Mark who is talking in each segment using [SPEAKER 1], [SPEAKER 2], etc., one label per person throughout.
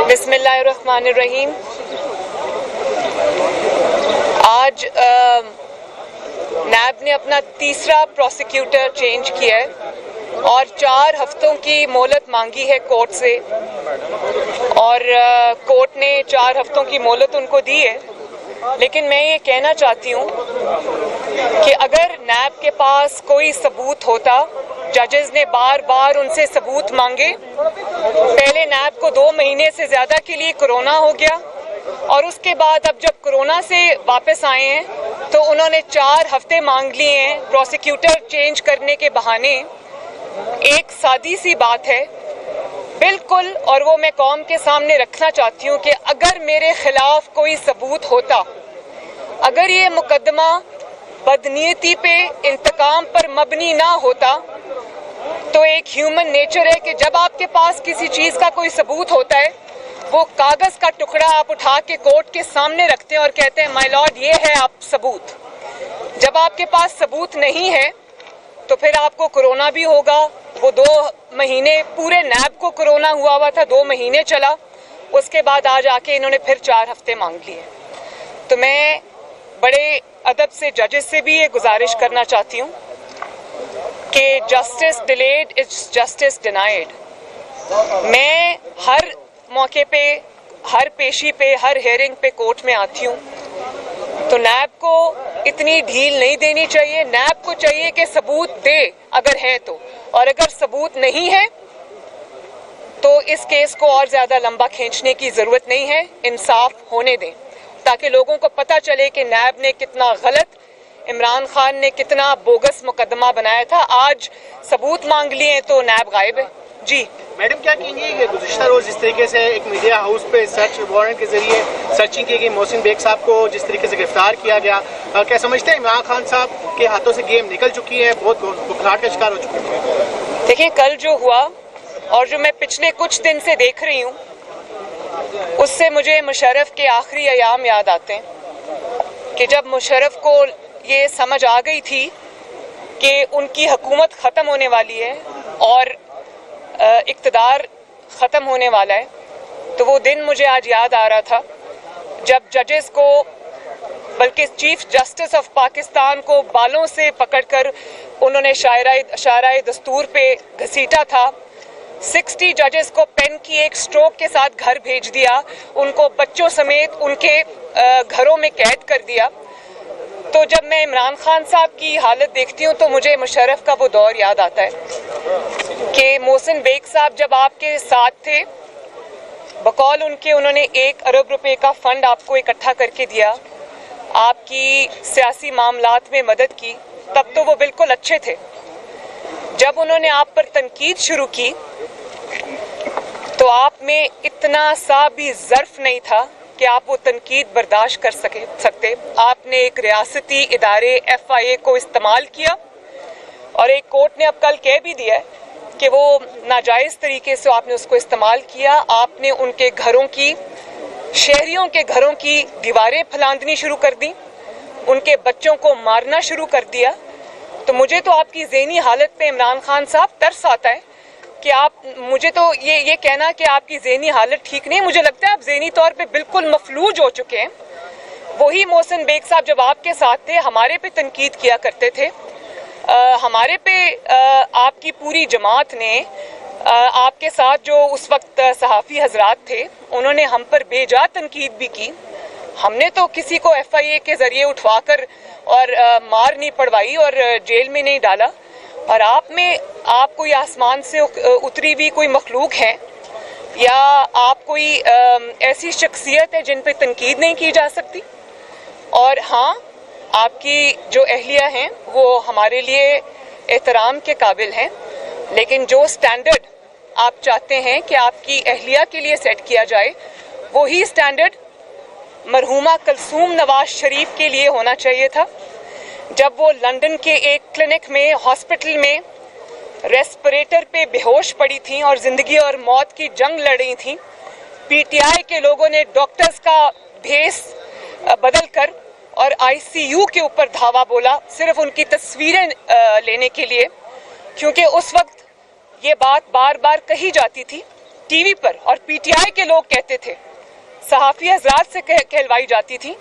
[SPEAKER 1] बिस्मिल्लाहिर्रहमानिर्रहीम। आज नैब ने अपना तीसरा प्रोसिक्यूटर चेंज किया है और 4 हफ्तों की मोहलत मांगी है कोर्ट से, और कोर्ट ने 4 हफ्तों की मोहलत उनको दी है। लेकिन मैं ये कहना चाहती हूँ कि अगर नैब के पास कोई सबूत होता, जजेस ने बार बार उनसे सबूत मांगे। पहले नैब को 2 महीने से ज़्यादा के लिए कोरोना हो गया, और उसके बाद अब जब कोरोना से वापस आए हैं तो उन्होंने 4 हफ्ते मांग लिए हैं प्रोसिक्यूटर चेंज करने के बहाने। एक सादी सी बात है बिल्कुल, और वो मैं कौम के सामने रखना चाहती हूँ कि अगर मेरे खिलाफ कोई सबूत होता, अगर ये मुकदमा बदनीयती पे, इंतकाम पर मबनी ना होता, तो एक ह्यूमन नेचर है कि जब आपके पास किसी चीज़ का कोई सबूत होता है, वो कागज़ का टुकड़ा आप उठा के कोर्ट के सामने रखते हैं और कहते हैं माय लॉर्ड ये है आप सबूत। जब आपके पास सबूत नहीं है तो फिर आपको कोरोना भी होगा। वो 2 महीने पूरे नैब को कोरोना हुआ था, 2 महीने चला, उसके बाद आज आके इन्होंने फिर 4 हफ्ते मांग लिए। तो मैं बड़े अदब से जजेस से भी ये गुजारिश करना चाहती हूँ कि justice delayed is justice denied. मैं हर मौके पे, हर पेशी पे, हर हेयरिंग पे कोर्ट में आती हूँ, तो नैब को इतनी ढील नहीं देनी चाहिए। नैब को चाहिए कि सबूत दे अगर है तो, और अगर सबूत नहीं है तो इस केस को और ज़्यादा लंबा खींचने की ज़रूरत नहीं है। इंसाफ होने दें ताकि लोगों को पता चले कि नैब ने कितना गलत, इमरान खान ने कितना बोगस मुकदमा बनाया था। आज सबूत मांग लिए तो नैब गायब है। जी
[SPEAKER 2] मैडम, क्या कहेंगे कि गुज़िश्ता रोज़ जिस तरीके से एक मीडिया हाउस पे सर्च वारंट के जरिए सर्चिंग की गई, मोहसिन बेग साहब को जिस तरीके से गिरफ्तार किया गया, क्या समझते हैं इमरान खान साहब के हाथों से गेम निकल चुकी है, बहुत बुखलाहट का शिकार हो चुकी है?
[SPEAKER 1] देखिए, कल जो हुआ और जो मैं पिछले कुछ दिन से देख रही हूँ, उससे मुझे मुशर्रफ के आखिरी अयाम याद आते हैं कि जब मुशर्रफ को ये समझ आ गई थी कि उनकी हुकूमत ख़त्म होने वाली है और इक़्तिदार ख़त्म होने वाला है, तो वो दिन मुझे आज याद आ रहा था जब जजेस को, बल्कि चीफ जस्टिस ऑफ पाकिस्तान को बालों से पकड़कर उन्होंने शायराए दस्तूर पे घसीटा था। 60 जजेस को पेन की एक स्ट्रोक के साथ घर भेज दिया, उनको बच्चों समेत उनके घरों में कैद कर दिया। तो जब मैं इमरान खान साहब की हालत देखती हूँ तो मुझे मुशर्रफ का वो दौर याद आता है कि मोहसिन बेग साहब जब आपके साथ थे, बकौल उनके उन्होंने 1 अरब रुपए का फंड आपको इकट्ठा करके दिया, आपकी सियासी मामलात में मदद की, तब तो वो बिल्कुल अच्छे थे। जब उन्होंने आप पर तनकीद शुरू की तो आप में इतना सा भी ज़र्फ नहीं था कि आप वो तनकीद बर्दाश्त कर सकते। आपने एक रियासती इदारे FIA को इस्तेमाल किया, और एक कोर्ट ने अब कल कह भी दिया है कि वो नाजायज़ तरीके से आपने उसको इस्तेमाल किया। आपने उनके घरों की, शहरियों के घरों की दीवारें फलांदनी शुरू कर दी, उनके बच्चों को मारना शुरू कर दिया। तो मुझे तो आपकी ज़हनी हालत पे इमरान खान साहब तरस आता है कि आप, मुझे तो ये कहना कि आपकी ज़हनी हालत ठीक नहीं, मुझे लगता है आप ज़हनी तौर पे बिल्कुल मफलूज हो चुके हैं। वही मोहसिन बेग साहब जब आपके साथ थे, हमारे पे तनकीद किया करते थे, हमारे पे आपकी पूरी जमात ने, आपके साथ जो उस वक्त सहाफ़ी हजरात थे, उन्होंने हम पर बेजा तनकीद भी की। हमने तो किसी को FIA के ज़रिए उठवाकर और मार नहीं पड़वाई और जेल में नहीं डाला, और आप कोई आसमान से उतरी हुई कोई मखलूक है, या आप कोई ऐसी शख्सियत है जिन पे तनकीद नहीं की जा सकती। और हाँ, आपकी जो अहलिया हैं वो हमारे लिए एहतराम के काबिल हैं, लेकिन जो स्टैंडर्ड आप चाहते हैं कि आपकी अहलिया के लिए सेट किया जाए, वही स्टैंडर्ड मरहूमा कलसूम नवाज शरीफ के लिए होना चाहिए था। जब वो लंदन के एक क्लिनिक में, हॉस्पिटल में रेस्पिरेटर पे बेहोश पड़ी थी और ज़िंदगी और मौत की जंग लड़ रही थी, PTI के लोगों ने डॉक्टर्स का भेस बदल कर और ICU के ऊपर धावा बोला, सिर्फ उनकी तस्वीरें लेने के लिए, क्योंकि उस वक्त ये बात बार बार कही जाती थी टीवी पर और पीटीआई के लोग कहते थे, सहाफ़ी हजरात से कहलवाई जाती थी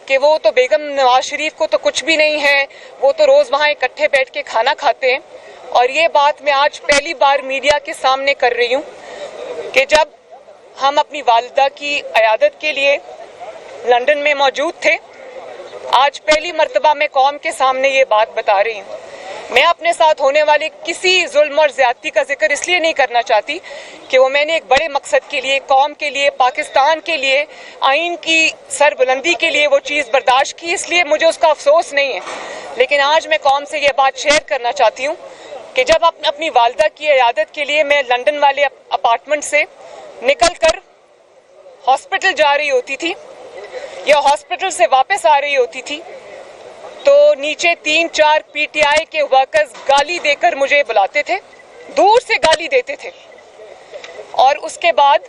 [SPEAKER 1] कि वो तो बेगम नवाज शरीफ को तो कुछ भी नहीं है, वो तो रोज़ वहाँ इकट्ठे बैठ के खाना खाते हैं। और ये बात मैं आज पहली बार मीडिया के सामने कर रही हूँ कि जब हम अपनी वालिदा की अयादत के लिए लंदन में मौजूद थे, आज पहली मर्तबा मैं कौम के सामने ये बात बता रही हूँ। मैं अपने साथ होने वाले किसी जुल्म और ज्यादती का जिक्र इसलिए नहीं करना चाहती कि वो मैंने एक बड़े मकसद के लिए, कौम के लिए, पाकिस्तान के लिए, आइन की सरबुलंदी के लिए वो चीज़ बर्दाश्त की, इसलिए मुझे उसका अफसोस नहीं है। लेकिन आज मैं कौम से ये बात शेयर करना चाहती हूँ कि जब अपनी वालिदा की इयादत के लिए मैं लंदन वाले अपार्टमेंट से निकल कर हॉस्पिटल जा रही होती थी या हॉस्पिटल से वापस आ रही होती थी, तो नीचे 3-4 पीटीआई के वर्कर्स गाली देकर मुझे बुलाते थे, दूर से गाली देते थे। और उसके बाद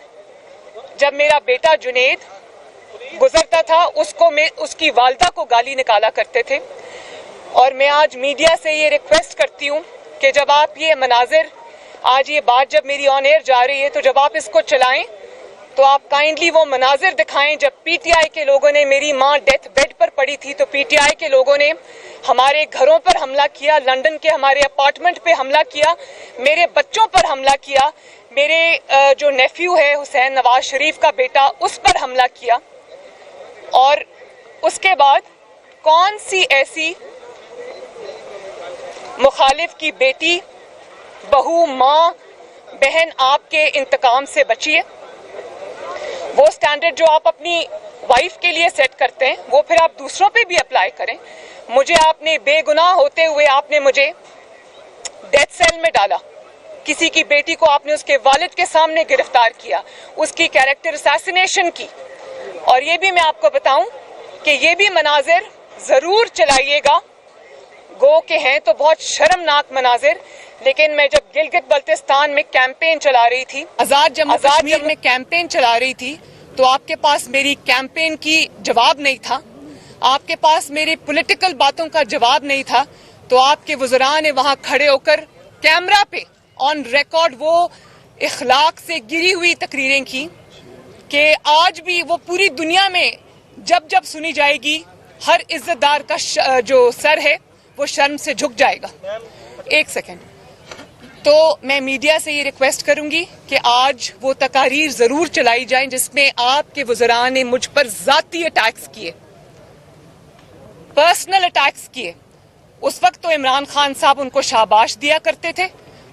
[SPEAKER 1] जब मेरा बेटा जुनेद गुजरता था, उसकी वालिदा को गाली निकाला करते थे। और मैं आज मीडिया से ये रिक्वेस्ट करती हूँ कि जब आप ये मनाजिर, आज ये बात जब मेरी ऑन एयर जा रही है, तो जब आप इसको चलाएं तो आप काइंडली वो मनाजिर दिखाएं जब पीटीआई के लोगों ने, मेरी माँ डेथ बेड पर पड़ी थी तो पीटीआई के लोगों ने हमारे घरों पर हमला किया, लंदन के हमारे अपार्टमेंट पे हमला किया, मेरे बच्चों पर हमला किया, मेरे जो नेफ्यू है हुसैन नवाज शरीफ का बेटा, उस पर हमला किया। और उसके बाद कौन सी ऐसी मुखालिफ की बेटी, बहू, माँ, बहन आपके इंतकाम से बची है? वो स्टैंडर्ड जो आप अपनी वाइफ के लिए सेट करते हैं वो फिर आप दूसरों पे भी अप्लाई करें। मुझे आपने बेगुनाह होते हुए आपने मुझे डेथ सेल में डाला, किसी की बेटी को आपने उसके वालिद के सामने गिरफ्तार किया, उसकी कैरेक्टर असैसिनेशन की। और ये भी मैं आपको बताऊं कि ये भी मनाजिर ज़रूर चलाइएगा, गो के हैं तो बहुत शर्मनाक मनाजिर। लेकिन मैं जब गिलगित बल्तिस्तान में कैंपेन चला रही थी, आज़ाद जम्मू कश्मीर में कैंपेन चला रही थी, तो आपके पास मेरी कैंपेन की जवाब नहीं था, आपके पास मेरी पॉलिटिकल बातों का जवाब नहीं था। तो आपके वज़रा ने वहां खड़े होकर कैमरा पे ऑन रिकॉर्ड वो इखलाक से गिरी हुई तकरीरें की कि आज भी वो पूरी दुनिया में जब जब सुनी जाएगी, हर इज्जतदार का जो सर है वो शर्म से झुक जाएगा। एक सेकेंड। तो मैं मीडिया से ये रिक्वेस्ट करूंगी कि आज वो तकारीर जरूर चलाई जाएं जिसमें आपके वज़रा ने मुझ पर जाती अटैक्स किए, पर्सनल अटैक्स किए। उस वक्त तो इमरान खान साहब उनको शाबाश दिया करते थे,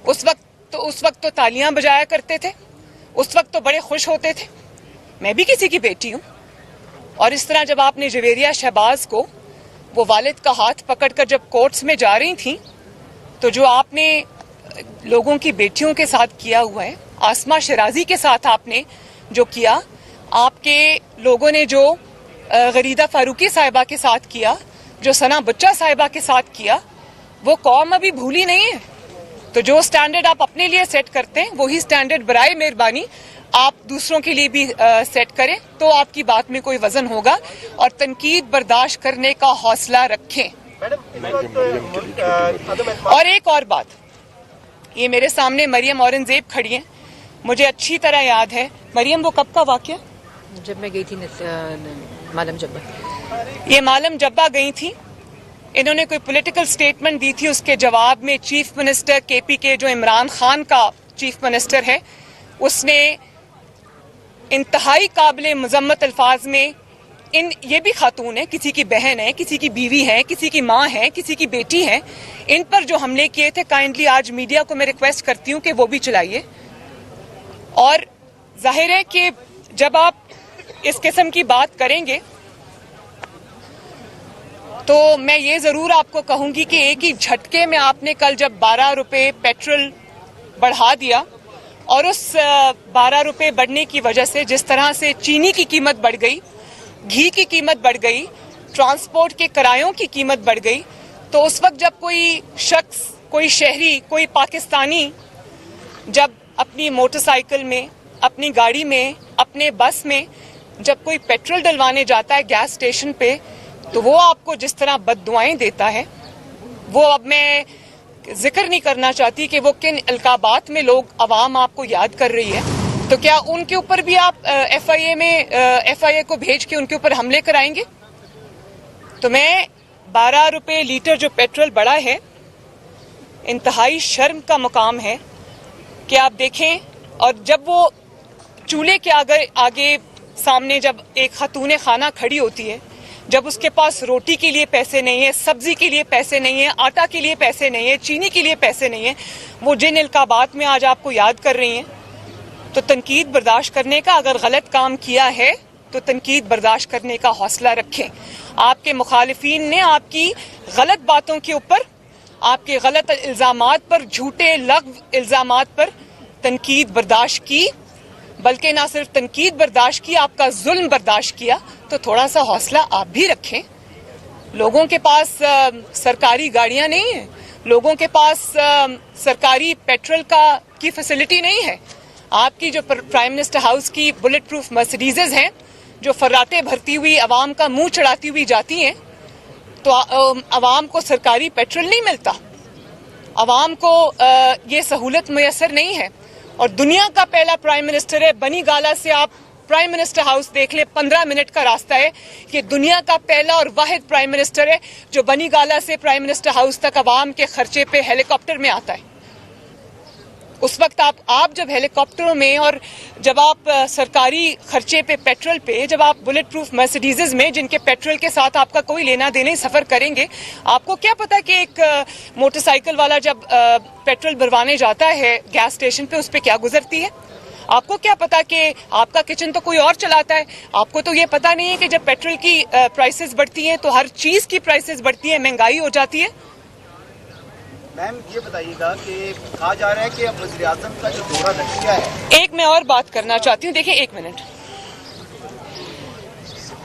[SPEAKER 1] उस वक्त तो तालियां बजाया करते थे, उस वक्त तो बड़े खुश होते थे। मैं भी किसी की बेटी हूं। और इस तरह जब आपने जवेरिया शहबाज को वो वालिद का हाथ पकड़कर जब कोर्ट्स में जा रही थी, तो जो आपने लोगों की बेटियों के साथ किया हुआ है, आसमा शराजी के साथ आपने जो किया, आपके लोगों ने जो गरीदा फारूकी साहिबा के साथ किया, जो सना बच्चा साहिबा के साथ किया, वो कौम अभी भूली नहीं है। तो जो स्टैंडर्ड आप अपने लिए सेट करते हैं वही स्टैंडर्ड बराए मेहरबानी आप दूसरों के लिए भी सेट करें, तो आपकी बात में कोई वजन होगा। और तनकीद बर्दाश्त करने का हौसला रखें। और एक और बात, ये मेरे सामने मरियम औरंगजेब खड़ी हैं, मुझे अच्छी तरह याद है। मरियम, वो कब का वाकया?
[SPEAKER 3] जब मैं गई थी मालम जब्बा।
[SPEAKER 1] ये मालम जब्बा गई थी, इन्होंने कोई पॉलिटिकल स्टेटमेंट दी थी, उसके जवाब में चीफ मिनिस्टर केपी के जो इमरान खान का चीफ मिनिस्टर है, उसने इंतहाई काबिल मजम्मत अल्फाज में, ये भी खातून है, किसी की बहन है, किसी की बीवी है, किसी की माँ है, किसी की बेटी है, इन पर जो हमले किए थे, काइंडली आज मीडिया को मैं रिक्वेस्ट करती हूँ कि वो भी चलाइए। और जाहिर है कि जब आप इस किस्म की बात करेंगे तो मैं ये ज़रूर आपको कहूँगी कि एक ही झटके में आपने कल जब 12 रुपये पेट्रोल बढ़ा दिया, और उस 12 रुपये बढ़ने की वजह से जिस तरह से चीनी की कीमत बढ़ गई, घी की कीमत बढ़ गई, ट्रांसपोर्ट के किरायों की कीमत बढ़ गई, तो उस वक्त जब कोई शख्स, कोई शहरी, कोई पाकिस्तानी जब अपनी मोटरसाइकिल में, अपनी गाड़ी में, अपने बस में जब कोई पेट्रोल डलवाने जाता है गैस स्टेशन पे, तो वो आपको जिस तरह बद्दुआएं देता है, वो अब मैं जिक्र नहीं करना चाहती कि वो किन अलकाबात में लोग, अवाम आपको याद कर रही है। तो क्या उनके ऊपर भी आप FIA को भेज के उनके ऊपर हमले कराएंगे? तो मैं 12 रुपए लीटर जो पेट्रोल बढ़ा है, इंतहाई शर्म का मुकाम है कि आप देखें, और जब वो चूल्हे के आगे सामने जब एक खातून खाना खड़ी होती है, जब उसके पास रोटी के लिए पैसे नहीं है, सब्जी के लिए पैसे नहीं है, आटा के लिए पैसे नहीं है, चीनी के लिए पैसे नहीं है, वो जिन इल्काबात में आज आपको याद कर रही हैं, तो तनकीद बर्दाश्त करने का, अगर गलत काम किया है तो तनकीद बर्दाश्त करने का हौसला रखें। आपके मुखालिफिन ने आपकी गलत बातों के ऊपर, आपके गलत इल्ज़ामात पर, झूठे लग़्व इल्ज़ामात पर तनकीद बर्दाश्त की, बल्कि ना सिर्फ तनकीद बर्दाश्त की, आपका जुल्म बर्दाश्त किया। तो थोड़ा सा हौसला आप भी रखें। लोगों के पास सरकारी गाड़ियां नहीं हैं, लोगों के पास सरकारी पेट्रोल की फैसिलिटी नहीं है। आपकी जो प्राइम मिनिस्टर हाउस की बुलेट प्रूफ मर्सिडीज़ हैं, जो फर्राटे भरती हुई आवाम का मुंह चढ़ाती हुई जाती हैं, तो आवाम को सरकारी पेट्रोल नहीं मिलता, आवाम को ये सहूलत मैसर नहीं है। और दुनिया का पहला प्राइम मिनिस्टर है, बनी गाला से आप प्राइम मिनिस्टर हाउस देख ले, 15 मिनट का रास्ता है। कि दुनिया का पहला और वाहिद प्राइम मिनिस्टर है जो बनी गाला से प्राइम मिनिस्टर हाउस तक आवाम के खर्चे पे हेलीकॉप्टर में आता है। उस वक्त आप जब हेलीकॉप्टरों में, और जब आप सरकारी खर्चे पे पेट्रोल पे, जब आप बुलेट प्रूफ मर्सिडीज़ में, जिनके पेट्रोल के साथ आपका कोई लेना देना ही सफ़र करेंगे, आपको क्या पता कि एक मोटरसाइकिल वाला जब पेट्रोल भरवाने जाता है गैस स्टेशन पे, उस पर क्या गुजरती है? आपको क्या पता कि आपका किचन तो कोई और चलाता है? आपको तो ये पता नहीं है कि जब पेट्रोल की प्राइसेस बढ़ती हैं तो हर चीज़ की प्राइसेस बढ़ती है, महंगाई हो जाती है।
[SPEAKER 4] मैम ये बताइएगा कि कहा जा रहा है कि अब वज़ीर-ए-आज़म का जो दौरा रशिया है।
[SPEAKER 1] एक मैं और बात करना चाहती हूँ, देखिए 1 मिनट।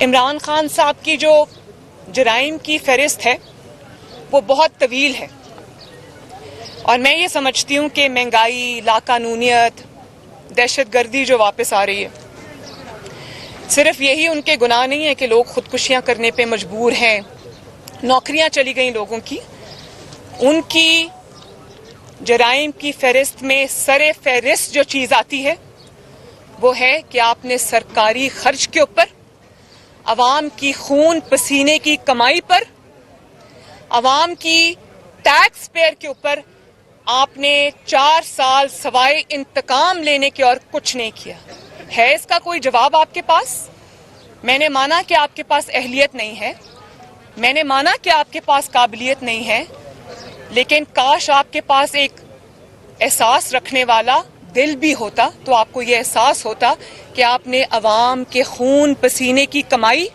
[SPEAKER 1] इमरान खान साहब की जो जराइम की फहरिस्त है वो बहुत तवील है, और मैं ये समझती हूँ कि महंगाई, लाकानूनियत, दहशतगर्दी जो वापस आ रही है, सिर्फ यही उनके गुनाह नहीं है कि लोग खुदकुशियाँ करने पे मजबूर हैं, नौकरियाँ चली गई लोगों की। उनकी जराइम की फहरिस्त में सरे फहरिस्त जो चीज़ आती है वो है कि आपने सरकारी खर्च के ऊपर, आवाम की खून पसीने की कमाई पर, आवाम की टैक्स पेयर के ऊपर आपने 4 साल सवाए इंतकाम लेने के और कुछ नहीं किया है। इसका कोई जवाब आपके पास? मैंने माना कि आपके पास अहलियत नहीं है, मैंने माना कि आपके पास काबिलियत नहीं है, लेकिन काश आपके पास एक एहसास रखने वाला दिल भी होता, तो आपको ये एहसास होता कि आपने अवाम के खून पसीने की कमाई,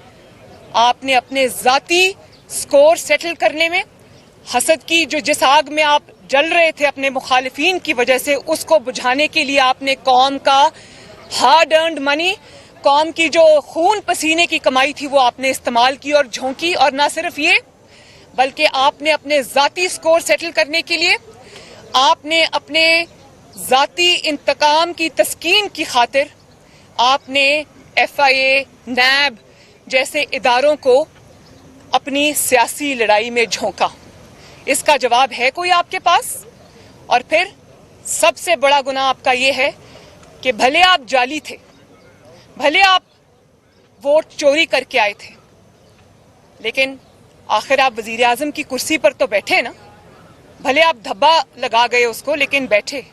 [SPEAKER 1] आपने अपने ज़ाती स्कोर सेटल करने में, हसद की जिस आग में आप जल रहे थे अपने मुखालिफिन की वजह से, उसको बुझाने के लिए आपने कौम का हार्ड अर्न्ड मनी, कौम की जो खून पसीने की कमाई थी वो आपने इस्तेमाल की और झोंकी। और ना सिर्फ ये, बल्कि आपने अपने ज़ाती स्कोर सेटल करने के लिए, आपने अपने ज़ाती इंतकाम की तस्कीन की खातिर आपने FIA, NAB जैसे इदारों को अपनी सियासी लड़ाई में झोंका। इसका जवाब है कोई आपके पास? और फिर सबसे बड़ा गुनाह आपका ये है कि भले आप जाली थे, भले आप वोट चोरी करके आए थे, लेकिन आखिर आप वजीर आज़म की कुर्सी पर तो बैठे ना। भले आप धब्बा लगा गए उसको, लेकिन बैठे।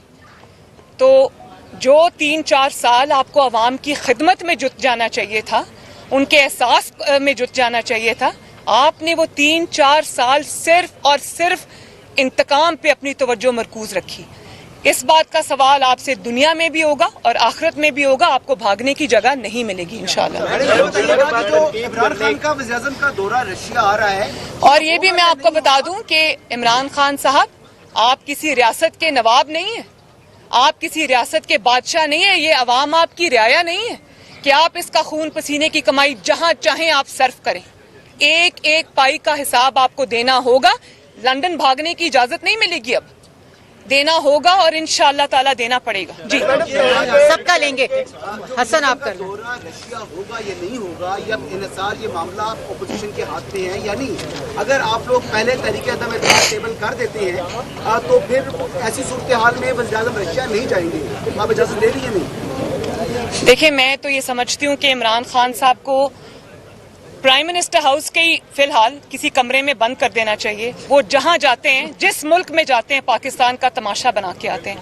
[SPEAKER 1] तो जो 3-4 साल आपको आवाम की खिदमत में जुट जाना चाहिए था, उनके एहसास में जुट जाना चाहिए था, आपने वो 3-4 साल सिर्फ और सिर्फ इंतकाम पे अपनी तवज्जो मरकूज रखी। इस बात का सवाल आपसे दुनिया में भी होगा और आखिरत में भी होगा। आपको भागने की जगह नहीं मिलेगी इंशाअल्लाह।
[SPEAKER 4] इमरान खान का वज़ीर-ए-आज़म का दौरा रशिया आ रहा है,
[SPEAKER 1] और ये भी मैं आपको बता दूं कि इमरान खान साहब, आप किसी रियासत के नवाब नहीं है, आप किसी रियासत के बादशाह नहीं है, ये अवाम आपकी रियाया नहीं है कि आप इसका खून पसीने की कमाई जहां चाहें आप सर्व करें। एक एक पाई का हिसाब आपको देना होगा। लंदन भागने की इजाजत नहीं मिलेगी, अब देना होगा और इंशाअल्लाह ताला देना पड़ेगा। जी
[SPEAKER 3] सबका लेंगे। हसन आप कर लो।
[SPEAKER 4] दौरा रशिया होगा या नहीं होगा, या इन्हिसार ये मामला अपोजिशन के हाथ में है या नहीं? अगर आप लोग पहले तरीके अदम एतमाद टेबल कर देते हैं तो फिर ऐसी सूरत हाल में वज़ीर-ए-आज़म रशिया नहीं जाएंगे, आप इजाज़त दे रही है नहीं?
[SPEAKER 1] देखिए, मैं तो ये समझती हूँ कि इमरान खान साहब को प्राइम मिनिस्टर हाउस के ही फिलहाल किसी कमरे में बंद कर देना चाहिए। वो जहाँ जाते हैं, जिस मुल्क में जाते हैं, पाकिस्तान का तमाशा बना के आते हैं।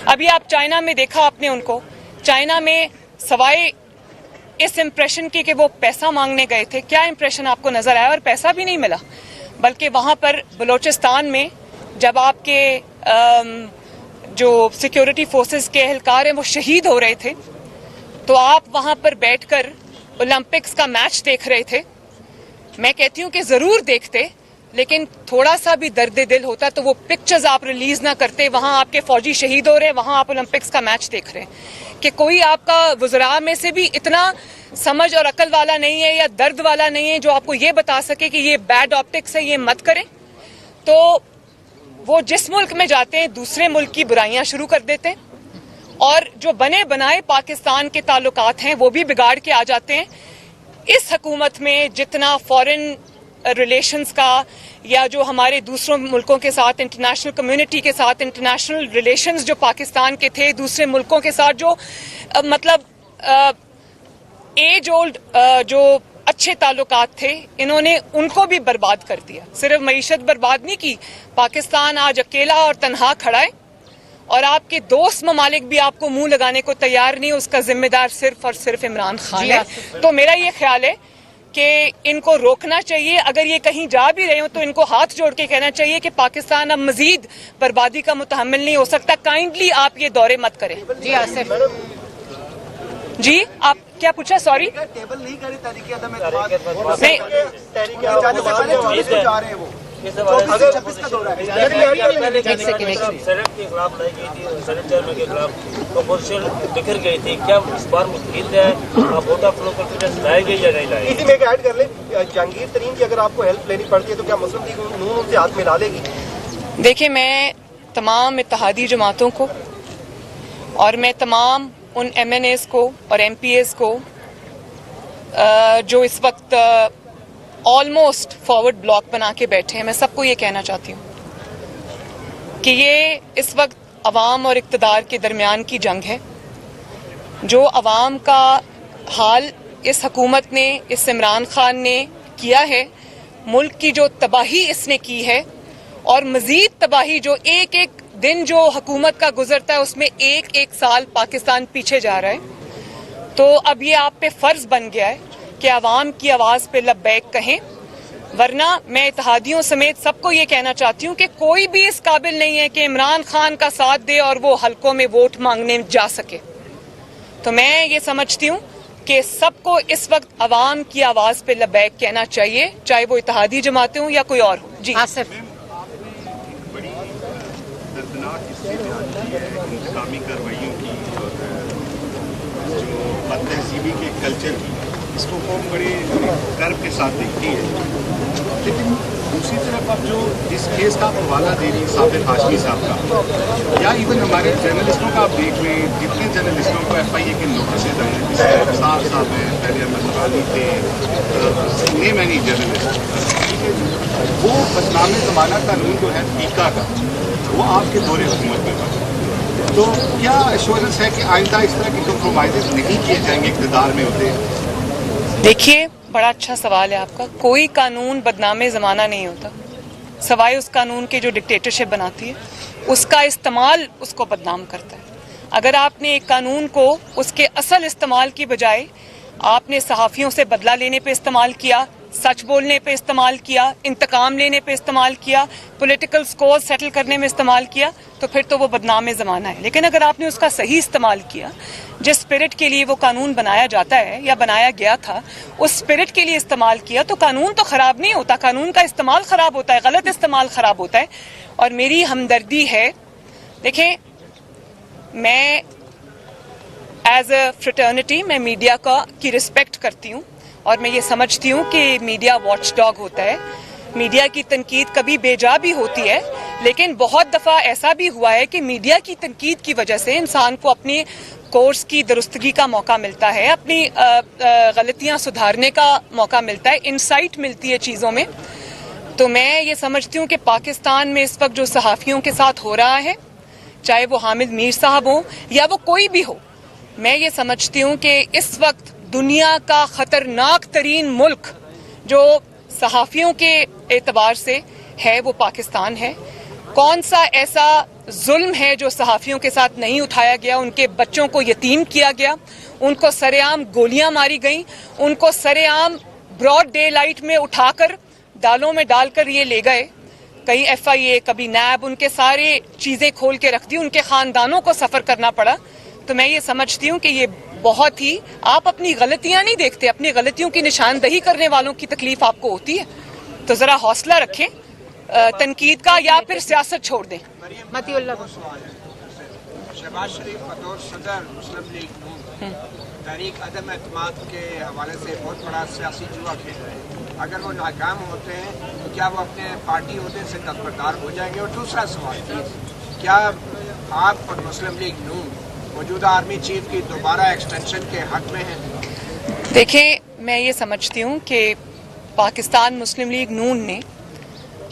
[SPEAKER 1] अभी आप चाइना में देखा आपने उनको, चाइना में सवाए इस इम्प्रेशन की वो पैसा मांगने गए थे, क्या इम्प्रेशन आपको नजर आया? और पैसा भी नहीं मिला, बल्कि वहाँ पर बलोचिस्तान में जब आपके जो सिक्योरिटी फोर्सेस के एहलकार हैं वो शहीद हो रहे थे, तो आप वहाँ पर बैठकर ओलंपिक्स का मैच देख रहे थे। मैं कहती हूँ कि जरूर देखते, लेकिन थोड़ा सा भी दर्द दिल होता तो वो पिक्चर्स आप रिलीज ना करते। वहाँ आपके फौजी शहीद हो रहे हैं, वहाँ आप ओलंपिक्स का मैच देख रहे हैं। कि कोई आपका वज़रा में से भी इतना समझ और अकल वाला नहीं है या दर्द वाला नहीं है जो आपको ये बता सके कि ये बैड ऑप्टिक्स है, ये मत करें। तो वो जिस मुल्क में जाते हैं दूसरे मुल्क की बुराइयां शुरू कर देते हैं, और जो बने बनाए पाकिस्तान के ताल्लुकात हैं वो भी बिगाड़ के आ जाते हैं। इस हुकूमत में जितना फॉरेन रिलेशंस का या जो हमारे दूसरों मुल्कों के साथ, इंटरनेशनल कम्युनिटी के साथ इंटरनेशनल रिलेशंस जो पाकिस्तान के थे दूसरे मुल्कों के साथ, जो मतलब एज ओल्ड जो अच्छे ताल्लुकात थे, इन्होंने उनको भी बर्बाद कर दिया। सिर्फ मईशत बर्बाद नहीं की, पाकिस्तान आज अकेला और तन्हा खड़ा है, और आपके दोस्त ममालिक भी आपको मुंह लगाने को तैयार नहीं। उसका जिम्मेदार सिर्फ और सिर्फ इमरान खान है। तो मेरा ये ख्याल है कि इनको रोकना चाहिए। अगर ये कहीं जा भी रहे हो तो इनको हाथ जोड़ के कहना चाहिए कि पाकिस्तान अब मजीद बर्बादी का मुतहम्मिल नहीं हो सकता। काइंडली आप ये दौरे मत करें।
[SPEAKER 3] जी आसिफ
[SPEAKER 1] जी, आप क्या पूछा? सॉरी,
[SPEAKER 4] टेबल नहीं करी तरीके अदम एतमाद
[SPEAKER 1] नहीं,
[SPEAKER 4] जाने से पहले 24 को जा रहे हैं वो, 24 का दौरा है।
[SPEAKER 5] सड़क के खिलाफ लाई गई थी, सड़क चेयरमैन के खिलाफ अपोजिशन बिखर गई थी। क्या इस बार मुस्तैद है? वोट ऑफ नो कॉन्फिडेंस लाए गए या नहीं लाए?
[SPEAKER 6] इसी में ऐड कर ले, जहांगीर तरीन की अगर आपको हेल्प लेनी पड़ती है तो क्या मुस्लिम लीग नून उनसे हाथ मिला लेगी?
[SPEAKER 1] देखिए, मैं तमाम इत्तेहादी जमातों को और मैं तमाम उन MNAs को और MPAs को जो इस वक्त ऑलमोस्ट फॉरवर्ड ब्लॉक बना के बैठे हैं, मैं सबको ये कहना चाहती हूँ कि ये इस वक्त अवाम और इक़्तिदार के दरमियान की जंग है। जो अवाम का हाल इस हुकूमत ने, इस इमरान खान ने किया है, मुल्क की जो तबाही इसने की है, और मज़ीद तबाही जो एक एक दिन जो हुकूमत का गुजरता है उसमें एक एक साल पाकिस्तान पीछे जा रहा है। तो अब ये आप पे फ़र्ज बन गया है कि आवाम की आवाज़ पे लब्बैक कहें, वरना मैं इत्तेहादियों समेत सबको ये कहना चाहती हूँ कि कोई भी इस काबिल नहीं है कि इमरान खान का साथ दे और वो हलकों में वोट मांगने जा सके। तो मैं ये समझती हूँ कि सबको इस वक्त आवाम की आवाज़ पे लब्बैक कहना चाहिए, चाहे वो इत्तेहादी जमातें हों या कोई और हो। जी
[SPEAKER 3] आसिफ
[SPEAKER 7] इंतकामी कार्रवाइयों की और जो बदतहजीबी के कल्चर की, इसको कौम बड़े गर्व के साथ देखती है। लेकिन दूसरी तरफ अब जो जिस केस का हवाला दे रही साबिर हाशमी साहब का, या इवन हमारे जर्नलिस्टों का आप देख लें, जितने जर्नलिस्टों को FIA के नोटिस आए, जिसमें साहब हैं, पहले अहमद अली थे, नेम एनी जर्नलिस्ट, वो बदनामी ज़माना कानून जो है टीका का, वो आपके दौरे हुकूमत में बना। तो क्या एश्योरेंस है कि आइंदा इस तरह के कंप्रोमाइज़ नहीं किए जाएंगे इक़्तिदार में होते?
[SPEAKER 1] देखिए, बड़ा अच्छा सवाल है आपका। कोई कानून बदनामे ज़माना नहीं होता, सवाए उस कानून के जो डिक्टेटरशिप बनाती है, उसका इस्तेमाल उसको बदनाम करता है। अगर आपने एक कानून को उसके असल इस्तेमाल की बजाय आपने सहाफ़ियों से बदला लेने पे इस्तेमाल किया, सच बोलने पे इस्तेमाल किया, इंतकाम लेने पे इस्तेमाल किया, पॉलिटिकल स्कोर सेटल करने में इस्तेमाल किया, तो फिर तो वो बदनाम ज़माना है। लेकिन अगर आपने उसका सही इस्तेमाल किया, जिस स्पिरिट के लिए वो कानून बनाया जाता है या बनाया गया था, उस स्पिरिट के लिए इस्तेमाल किया, तो कानून तो ख़राब नहीं होता, कानून का इस्तेमाल ख़राब होता है, गलत इस्तेमाल ख़राब होता है। और मेरी हमदर्दी है, देखें, मैं एज अ फ्रेटर्निटी मैं मीडिया की रिस्पेक्ट करती हूँ, और मैं ये समझती हूँ कि मीडिया वॉच डॉग होता है। मीडिया की तनकीद कभी बेजा भी होती है, लेकिन बहुत दफ़ा ऐसा भी हुआ है कि मीडिया की तनकीद की वजह से इंसान को अपनी कोर्स की दुरुस्तगी का मौका मिलता है, अपनी गलतियाँ सुधारने का मौका मिलता है, इंसाइट मिलती है चीज़ों में। तो मैं ये समझती हूँ कि पाकिस्तान में इस वक्त जो सहाफ़ियों के साथ हो रहा है, चाहे वो हामिद मीर साहब हो या वो कोई भी हो, मैं ये समझती हूँ कि इस वक्त दुनिया का खतरनाक तरीन मुल्क जो सहाफ़ियों के एतबार से है वो पाकिस्तान है। कौन सा ऐसा जुल्म है जो सहाफ़ियों के साथ नहीं उठाया गया? उनके बच्चों को यतीम किया गया, उनको सरेआम गोलियां मारी गईं, उनको सरेआम ब्रॉड डे लाइट में उठाकर डालों में डालकर ये ले गए। कहीं FIA, कभी नैब, उनके सारे चीज़ें खोल के रख दी, उनके ख़ानदानों को सफ़र करना पड़ा। तो मैं ये समझती हूँ कि ये बहुत ही, आप अपनी गलतियाँ नहीं देखते, अपनी गलतियों की निशानदही करने वालों की तकलीफ आपको होती है। तो ज़रा हौसला रखें तनकीद का, या फिर सियासत छोड़ दें।
[SPEAKER 8] शहबाज शरीफ बतौर सदर मुस्लिम लीग नून तहरीक अदम एतमाद के हवाले से बहुत बड़ा सियासी जुआ खेल रहे हैं। अगर वो नाकाम होते हैं तो क्या वो अपने पार्टी अहदे से दस्तबरदार हो जाएंगे? और दूसरा सवाल, क्या आप और मुस्लिम लीग नून मौजूदा आर्मी चीफ की दोबारा एक्सटेंशन के हक में हैं?
[SPEAKER 1] देखें, मैं ये समझती हूँ कि पाकिस्तान मुस्लिम लीग नून ने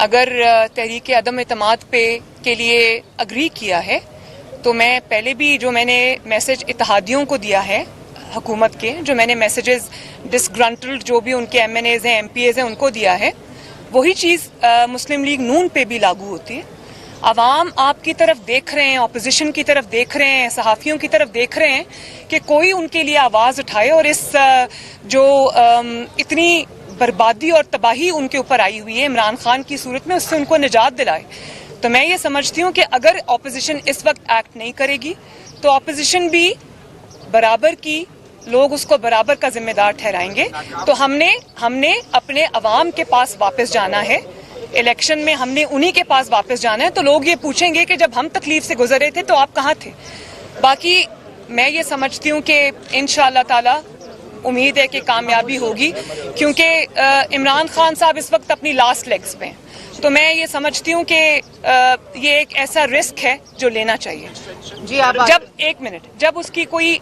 [SPEAKER 1] अगर तहरीक अदम एतमाद पे के लिए अग्री किया है तो मैं पहले भी जो मैंने मैसेज इत्तेहादियों को दिया है हुकूमत के, जो मैंने मैसेजेस डिसग्रंटल्ड जो भी उनके MNAs हैं, MPAs हैं, उनको दिया है, वही चीज़ मुस्लिम लीग नून पे भी लागू होती है। अवाम आपकी तरफ देख रहे हैं, अपोजिशन की तरफ देख रहे हैं, सहाफ़ियों की तरफ देख रहे हैं कि कोई उनके लिए आवाज़ उठाए और इस जो इतनी बर्बादी और तबाही उनके ऊपर आई हुई है इमरान खान की सूरत में, उससे उनको निजात दिलाए। तो मैं ये समझती हूँ कि अगर अपोजिशन इस वक्त एक्ट नहीं करेगी तो अपोजिशन भी बराबर की, लोग उसको बराबर का जिम्मेदार ठहराएंगे। तो हमने अपने अवाम के पास वापस जाना है, इलेक्शन में हमने उन्हीं के पास वापस जाना है। तो लोग ये पूछेंगे कि जब हम तकलीफ से गुजरे थे तो आप कहाँ थे? बाकी मैं ये समझती हूँ कि इंशाअल्लाह ताला उम्मीद है कि कामयाबी होगी, क्योंकि इमरान खान साहब इस वक्त अपनी लास्ट लेग्स पे हैं। तो मैं ये समझती हूँ कि ये एक ऐसा रिस्क है जो लेना चाहिए।
[SPEAKER 3] जी आप
[SPEAKER 1] जब उसकी कोई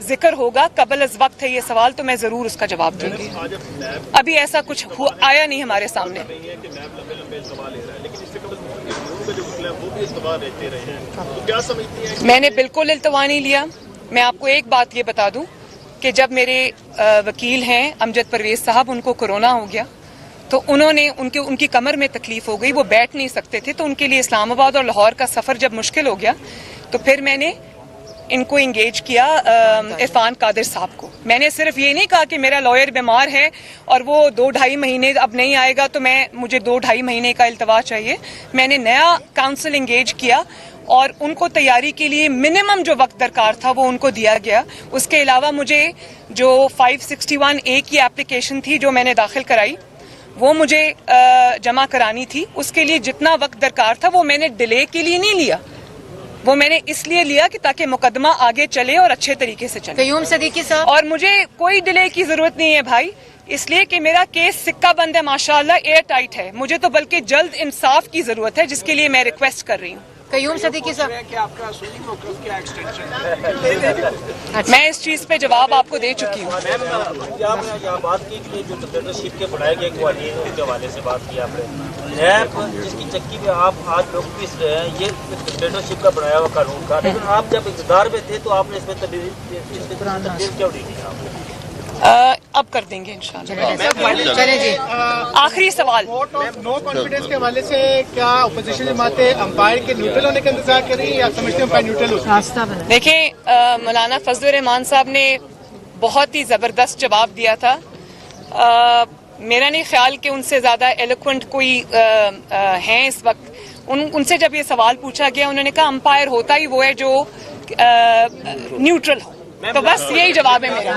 [SPEAKER 1] जिक्र होगा, कबल अज़ वक्त है ये सवाल, तो मैं ज़रूर उसका जवाब दूंगी। अभी ऐसा कुछ आया नहीं हमारे सामने। मैंने बिल्कुल इल्तवा नहीं लिया। मैं आपको एक बात ये बता दूं कि जब मेरे वकील हैं अमजद परवेज साहब, उनको कोरोना हो गया तो उनकी कमर में तकलीफ हो गई, वो बैठ नहीं सकते थे, तो उनके लिए इस्लामाबाद और लाहौर का सफ़र जब मुश्किल हो गया तो फिर मैंने इनको इंगेज किया, इरफान कादिर साहब को। मैंने सिर्फ ये नहीं कहा कि मेरा लॉयर बीमार है और वो 2-2.5 महीने अब नहीं आएगा तो मुझे 2-2.5 महीने का इल्तवा चाहिए। मैंने नया काउंसिल इंगेज किया और उनको तैयारी के लिए मिनिमम जो वक्त दरकार था वो उनको दिया गया। उसके अलावा मुझे जो 561A की एप्लीकेशन थी जो मैंने दाखिल कराई, वो मुझे जमा करानी थी। उसके लिए जितना वक्त दरकार था वो मैंने डिले के लिए नहीं लिया, वो मैंने इसलिए लिया कि ताकि मुकदमा आगे चले और अच्छे तरीके से चले।
[SPEAKER 3] कयूम सदीकी साहब,
[SPEAKER 1] और मुझे कोई डिले की जरूरत नहीं है भाई, इसलिए कि मेरा केस सिक्का बंद है, माशाअल्लाह एयर टाइट है। मुझे तो बल्कि जल्द इंसाफ की जरूरत है, जिसके लिए मैं रिक्वेस्ट कर रही हूँ।
[SPEAKER 3] कयूम सदीकी साहब,
[SPEAKER 8] आपका सुन्नी मौक़िफ़ क्या एक्सटेंशन?
[SPEAKER 1] मैं इस चीज पे जवाब आपको दे चुकी हूँ।
[SPEAKER 5] आपने यहाँ बात की कि जो डिक्टेटरशिप के बनाए गए कवानीन उनके हवाले से बात की आपने। नैब जिसकी चक्की पे आप आज लोग पीस रहे हैं, ये डिक्टेटरशिप का बनाया हुआ कानून था, लेकिन आप जब इक़्तिदार में थे तो आपने इसमें तब्दील क्यों नहीं की?
[SPEAKER 1] अब कर देंगे इंशाल्लाह।
[SPEAKER 3] चले जी।
[SPEAKER 1] आखिरी सवाल,
[SPEAKER 2] वोट ऑफ नो कॉन्फिडेंस के हवाले से क्या अपोजिशन जमातें अंपायर के न्यूट्रल होने का इंतजार कर रही है या समझते हैं अंपायर न्यूट्रल हो?
[SPEAKER 3] रास्ता बना।
[SPEAKER 1] देखें, मौलाना फजलुर रहमान साहब ने बहुत ही ज़बरदस्त जवाब दिया था। मेरा नहीं ख्याल कि उनसे ज़्यादा एलोक्वेंट कोई हैं इस वक्त। उनसे जब ये सवाल पूछा गया, उन्होंने कहा अंपायर होता ही वो है जो न्यूट्रल हो। तो बस यही जवाब है मेरा।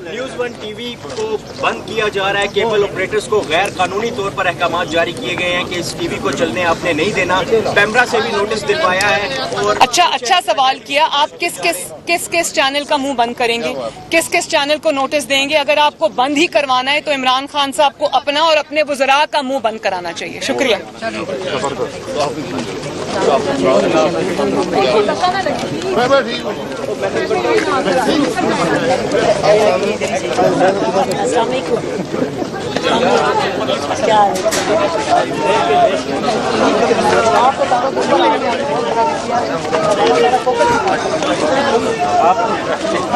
[SPEAKER 9] न्यूज़ 1 टीवी को बंद किया जा रहा है, केबल ऑपरेटर्स को गैर कानूनी तौर पर अहकामात जारी किए गए हैं कि इस टीवी को चलने आपने नहीं देना। पैमरा से भी नोटिस दिलवाया है। और
[SPEAKER 1] अच्छा सवाल किया। आप किस चैनल का मुंह बंद करेंगे, किस चैनल को नोटिस देंगे? अगर आपको बंद ही करवाना है तो इमरान खान साहब को अपना और अपने वज़रा का मुंह बंद कराना चाहिए। शुक्रिया।
[SPEAKER 3] अस्सलाम वालेकुम।
[SPEAKER 5] आप